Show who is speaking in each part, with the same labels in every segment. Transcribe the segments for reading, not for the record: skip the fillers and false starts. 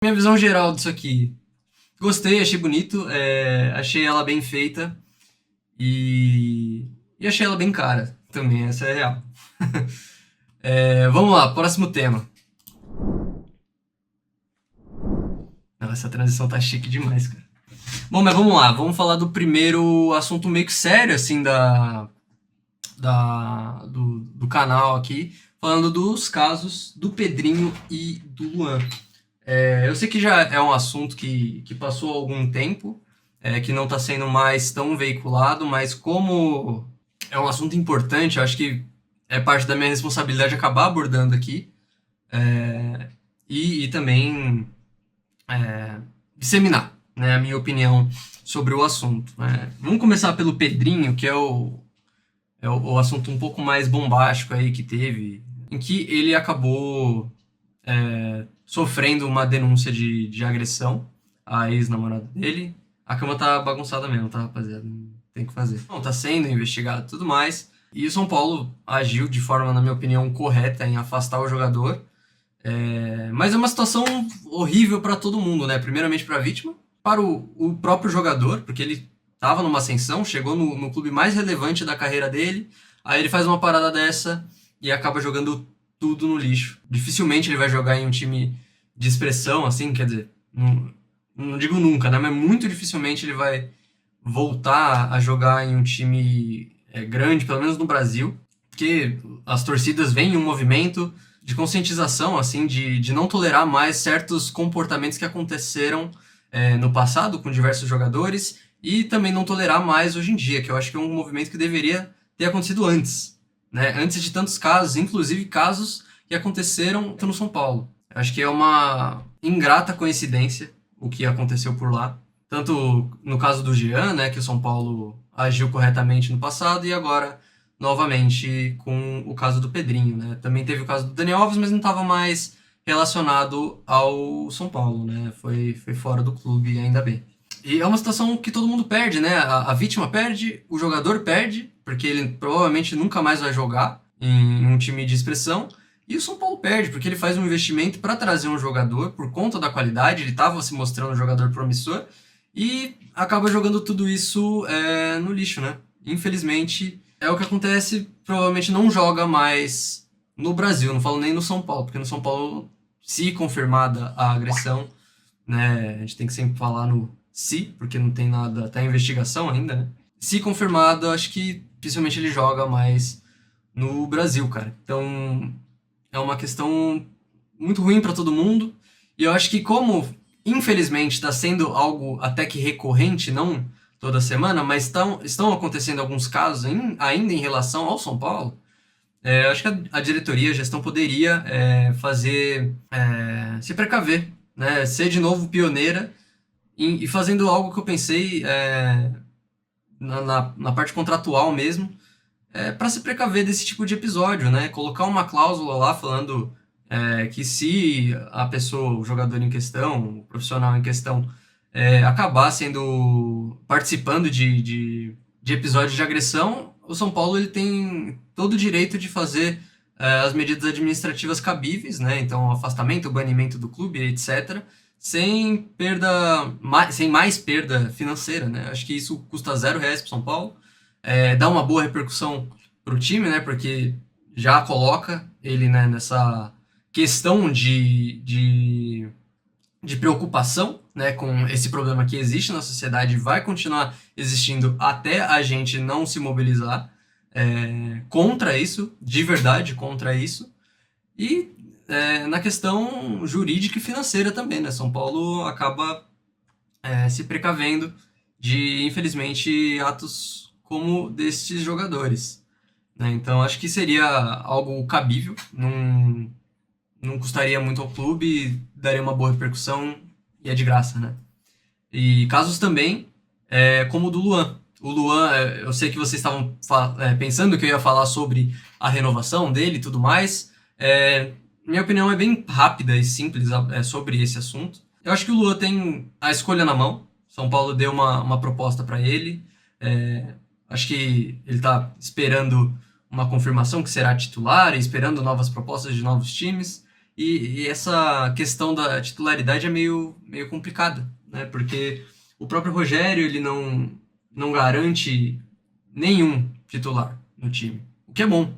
Speaker 1: Minha visão geral disso aqui. Gostei, achei bonito, achei ela bem feita e achei ela bem cara também, essa é a real. Vamos lá, próximo tema. Nossa, essa transição tá chique demais, cara. Bom, mas vamos lá, vamos falar do primeiro assunto meio que sério, assim, do canal aqui, falando dos casos do Pedrinho e do Luan. Eu sei que já é um assunto que passou algum tempo, que não está sendo mais tão veiculado, mas como é um assunto importante, eu acho que é parte da minha responsabilidade acabar abordando aqui e também disseminar, né, a minha opinião sobre o assunto, né. Vamos começar pelo Pedrinho, que é o assunto um pouco mais bombástico aí que teve, em que ele acabou sofrendo uma denúncia de agressão à ex-namorada dele. A cama tá bagunçada mesmo, tá, rapaziada? Tem que fazer. Não, tá sendo investigado e tudo mais. E o São Paulo agiu de forma, na minha opinião, correta em afastar o jogador. Mas é uma situação horrível para todo mundo, né? Primeiramente para a vítima, para o próprio jogador, porque ele estava numa ascensão, chegou no clube mais relevante da carreira dele, aí ele faz uma parada dessa e acaba jogando tudo no lixo. Dificilmente ele vai jogar em um time de expressão, assim, quer dizer, não digo nunca, né? Mas muito dificilmente ele vai voltar a jogar em um time grande, pelo menos no Brasil, porque as torcidas veem um movimento de conscientização, assim, de não tolerar mais certos comportamentos que aconteceram no passado com diversos jogadores e também não tolerar mais hoje em dia, que eu acho que é um movimento que deveria ter acontecido antes, né? Antes de tantos casos, inclusive casos que aconteceram no São Paulo. Eu acho que é uma ingrata coincidência o que aconteceu por lá. Tanto no caso do Jean, né, que o São Paulo agiu corretamente no passado, e agora novamente com o caso do Pedrinho, né? Também teve o caso do Daniel Alves, mas não estava mais relacionado ao São Paulo, né? Foi fora do clube, ainda bem. E é uma situação que todo mundo perde, né? A vítima perde, o jogador perde, porque ele provavelmente nunca mais vai jogar em um time de expressão. E o São Paulo perde, porque ele faz um investimento para trazer um jogador por conta da qualidade, ele estava se mostrando um jogador promissor, e acaba jogando tudo isso no lixo, né? Infelizmente, é o que acontece, provavelmente não joga mais no Brasil, não falo nem no São Paulo, porque no São Paulo, se confirmada a agressão, né, a gente tem que sempre falar no se, porque não tem nada, tá em investigação ainda, né? Se confirmado, acho que dificilmente ele joga mais no Brasil, cara. Então, é uma questão muito ruim para todo mundo. E eu acho que como, infelizmente, está sendo algo até que recorrente, não toda semana, mas estão acontecendo alguns casos ainda em relação ao São Paulo, eu acho que a diretoria, a gestão poderia se precaver, né? Ser de novo pioneira e fazendo algo que eu pensei na parte contratual mesmo, para se precaver desse tipo de episódio, né? Colocar uma cláusula lá falando que se a pessoa, o jogador em questão, o profissional em questão, acabar participando de episódios de agressão, o São Paulo ele tem todo o direito de fazer as medidas administrativas cabíveis, né? Então, afastamento, banimento do clube, etc., sem mais perda financeira, né? Acho que isso custa R$ 0 para o São Paulo, dá uma boa repercussão para o time, né? Porque já coloca ele, né, nessa questão de preocupação, né, com esse problema que existe na sociedade, vai continuar existindo até a gente não se mobilizar contra isso, de verdade contra isso. E na questão jurídica e financeira também, né? São Paulo acaba se precavendo de, infelizmente, atos como destes jogadores, né? Então, acho que seria algo cabível, não custaria muito ao clube, daria uma boa repercussão e é de graça, né? E casos também como o do Luan. O Luan, eu sei que vocês estavam pensando que eu ia falar sobre a renovação dele e tudo mais. Minha opinião é bem rápida e simples sobre esse assunto. Eu acho que o Luan tem a escolha na mão. São Paulo deu uma proposta para ele. Acho que ele está esperando uma confirmação que será titular, e esperando novas propostas de novos times. E essa questão da titularidade é meio complicada, né? Porque o próprio Rogério, ele não garante nenhum titular no time. O que é bom.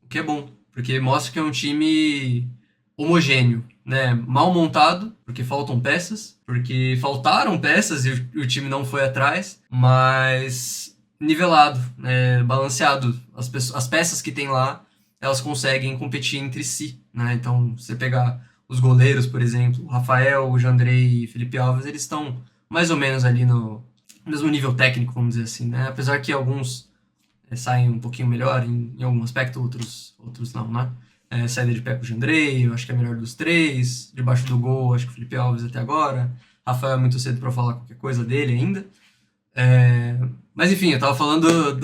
Speaker 1: O que é bom. Porque mostra que é um time homogêneo, né? Mal montado, porque faltam peças, porque faltaram peças e o time não foi atrás, mas nivelado, né? Balanceado. As peças que tem lá, elas conseguem competir entre si, né? Então, você pegar os goleiros, por exemplo, o Rafael, o Jandrei e Felipe Alves, eles estão mais ou menos ali no mesmo nível técnico, vamos dizer assim, né? Apesar que alguns saem um pouquinho melhor em algum aspecto, outros não, né? Saída de pé com o Jandrei, eu acho que é a melhor dos três. Debaixo do gol, acho que o Felipe Alves até agora. Rafael é muito cedo para falar qualquer coisa dele ainda. É, mas enfim, eu tava falando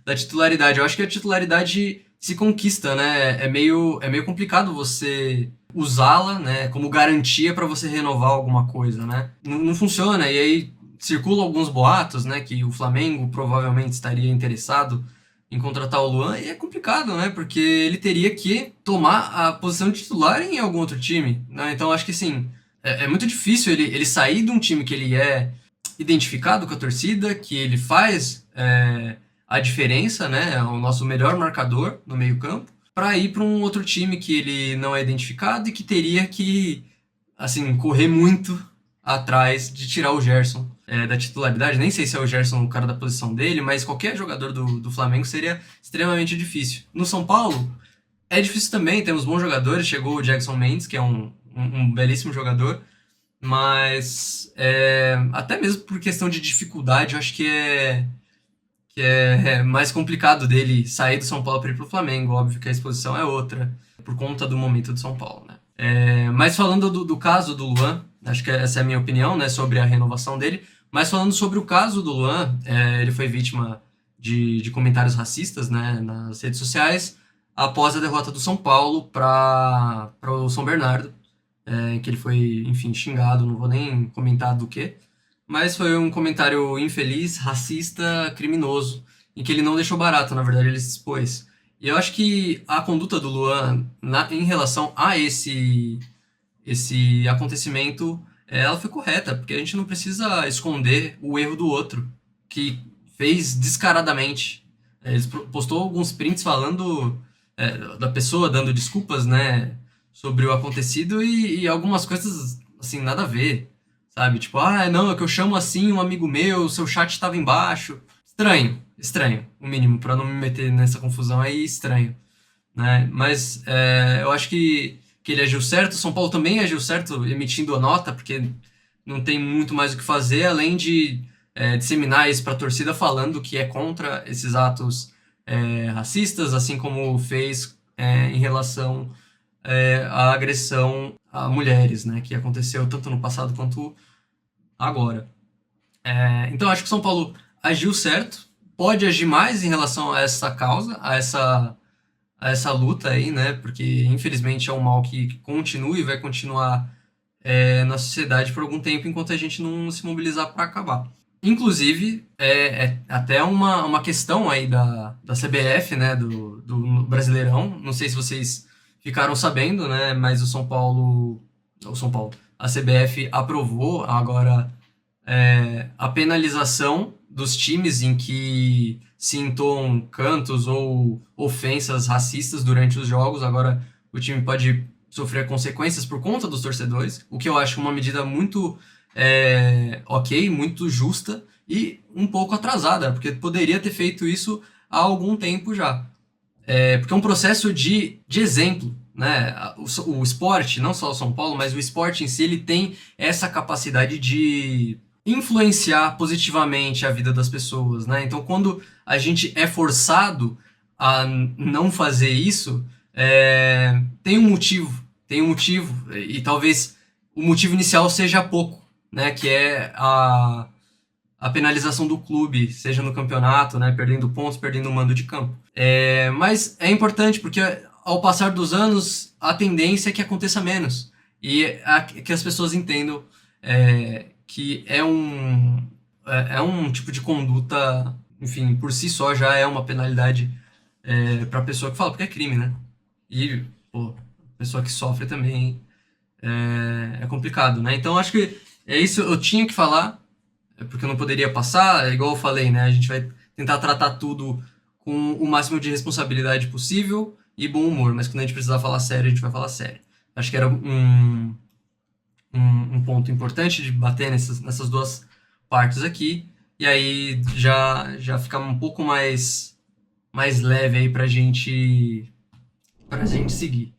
Speaker 1: da titularidade. Eu acho que a titularidade se conquista, né? É meio complicado você usá-la, né, como garantia para você renovar alguma coisa, né? Não funciona. E aí circulam alguns boatos, né, que o Flamengo provavelmente estaria interessado em contratar o Luan, e é complicado, né? Porque ele teria que tomar a posição de titular em algum outro time, né? Então acho que assim, é muito difícil ele sair de um time que ele é identificado com a torcida, que ele faz a diferença, né? É o nosso melhor marcador no meio-campo, para ir para um outro time que ele não é identificado e que teria que, assim, correr muito atrás de tirar o Gerson da titularidade. Nem sei se é o Gerson o cara da posição dele, mas qualquer jogador do Flamengo seria extremamente difícil. No São Paulo, é difícil também, temos bons jogadores. Chegou o Jackson Mendes, que é um belíssimo jogador, mas até mesmo por questão de dificuldade, eu acho que é mais complicado dele sair do São Paulo para ir para o Flamengo. Óbvio que a exposição é outra, por conta do momento do São Paulo, né? Mas falando do caso do Luan, acho que essa é a minha opinião, né, sobre a renovação dele. Mas falando sobre o caso do Luan, ele foi vítima de comentários racistas, né, nas redes sociais após a derrota do São Paulo para o São Bernardo, que ele foi, enfim, xingado, não vou nem comentar do que, mas foi um comentário infeliz, racista, criminoso, em que ele não deixou barato, na verdade ele se expôs. E eu acho que a conduta do Luan em relação a esse acontecimento, ela foi correta, porque a gente não precisa esconder o erro do outro, que fez descaradamente. Ele postou alguns prints falando da pessoa, dando desculpas, né, sobre o acontecido e algumas coisas, assim, nada a ver, sabe? Tipo, não, é que eu chamo assim um amigo meu, seu chat estava embaixo. Estranho, o mínimo, para não me meter nessa confusão aí, estranho, né? Mas eu acho que ele agiu certo. O São Paulo também agiu certo emitindo a nota, porque não tem muito mais o que fazer, além de disseminar isso para a torcida falando que é contra esses atos racistas, assim como fez em relação à agressão a mulheres, né, que aconteceu tanto no passado quanto agora. Então acho que o São Paulo agiu certo, pode agir mais em relação a essa causa, a essa luta aí, né? Porque infelizmente é um mal que continua e vai continuar na sociedade por algum tempo enquanto a gente não se mobilizar para acabar. Inclusive, é até uma questão aí da CBF, né? Do Brasileirão. Não sei se vocês ficaram sabendo, né? Mas a CBF aprovou agora a penalização dos times em que se entoam cantos ou ofensas racistas durante os jogos. Agora o time pode sofrer consequências por conta dos torcedores, o que eu acho uma medida muito ok, muito justa e um pouco atrasada, porque poderia ter feito isso há algum tempo já. Porque é um processo de exemplo, né? O esporte, não só o São Paulo, mas o esporte em si, ele tem essa capacidade de influenciar positivamente a vida das pessoas, né? Então, quando a gente é forçado a não fazer isso, tem um motivo, e talvez o motivo inicial seja pouco, né? Que é a penalização do clube, seja no campeonato, né? Perdendo pontos, perdendo o mando de campo. Mas é importante porque ao passar dos anos, a tendência é que aconteça menos e que as pessoas entendam que é um tipo de conduta, enfim, por si só já é uma penalidade para a pessoa que fala, porque é crime, né? E, pô, a pessoa que sofre também é complicado, né? Então acho que é isso, eu tinha que falar, porque eu não poderia passar, igual eu falei, né? A gente vai tentar tratar tudo com o máximo de responsabilidade possível e bom humor, mas quando a gente precisar falar sério, a gente vai falar sério. Acho que era um ponto importante de bater nessas duas partes aqui, e aí já fica um pouco mais leve aí pra gente seguir.